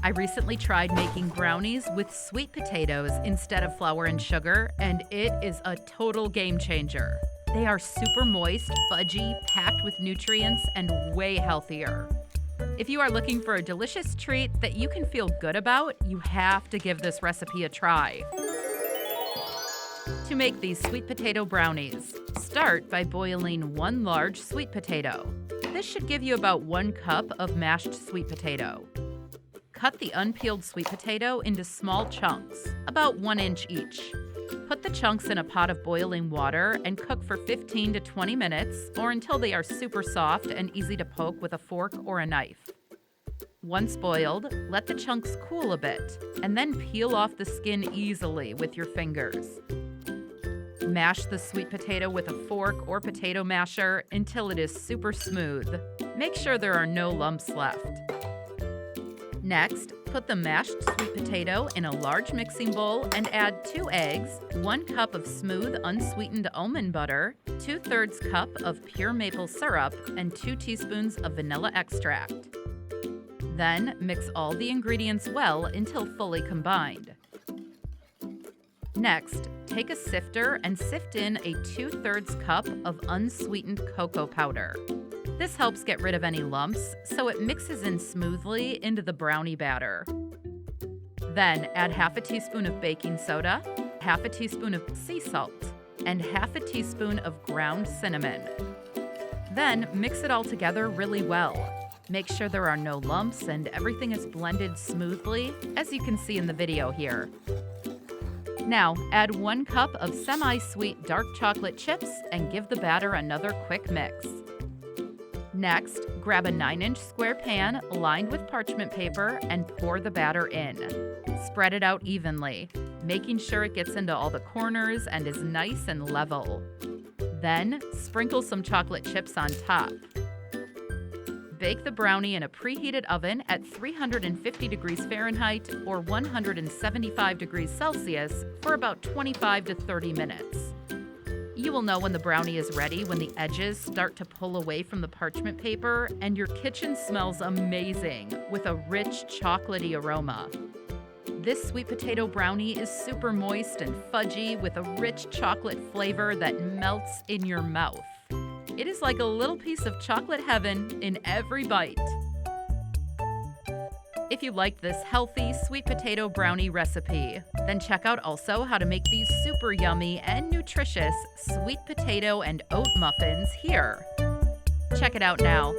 I recently tried making brownies with sweet potatoes instead of flour and sugar, and it is a total game changer. They are super moist, fudgy, packed with nutrients, and way healthier. If you are looking for a delicious treat that you can feel good about, you have to give this recipe a try. To make these sweet potato brownies, start by boiling 1 large sweet potato. This should give you about 1 cup of mashed sweet potato. Cut the unpeeled sweet potato into small chunks, about 1 inch each. Put the chunks in a pot of boiling water and cook for 15 to 20 minutes or until they are super soft and easy to poke with a fork or a knife. Once boiled, let the chunks cool a bit and then peel off the skin easily with your fingers. Mash the sweet potato with a fork or potato masher until it is super smooth. Make sure there are no lumps left. Next, put the mashed sweet potato in a large mixing bowl and add 2 eggs, 1 cup of smooth unsweetened almond butter, 2/3 cup of pure maple syrup, and 2 teaspoons of vanilla extract. Then mix all the ingredients well until fully combined. Next, take a sifter and sift in a 2/3 cup of unsweetened cocoa powder. This helps get rid of any lumps, so it mixes in smoothly into the brownie batter. Then add half a teaspoon of baking soda, half a teaspoon of sea salt, and half a teaspoon of ground cinnamon. Then mix it all together really well. Make sure there are no lumps and everything is blended smoothly, as you can see in the video here. Now, add 1 cup of semi-sweet dark chocolate chips and give the batter another quick mix. Next, grab a 9-inch square pan lined with parchment paper and pour the batter in. Spread it out evenly, making sure it gets into all the corners and is nice and level. Then, sprinkle some chocolate chips on top. Bake the brownie in a preheated oven at 350 degrees Fahrenheit or 175 degrees Celsius for about 25 to 30 minutes. You will know when the brownie is ready when the edges start to pull away from the parchment paper and your kitchen smells amazing with a rich chocolatey aroma. This sweet potato brownie is super moist and fudgy with a rich chocolate flavor that melts in your mouth. It is like a little piece of chocolate heaven in every bite. If you liked this healthy sweet potato brownie recipe, then check out also how to make these super yummy and nutritious sweet potato and oat muffins here. Check it out now.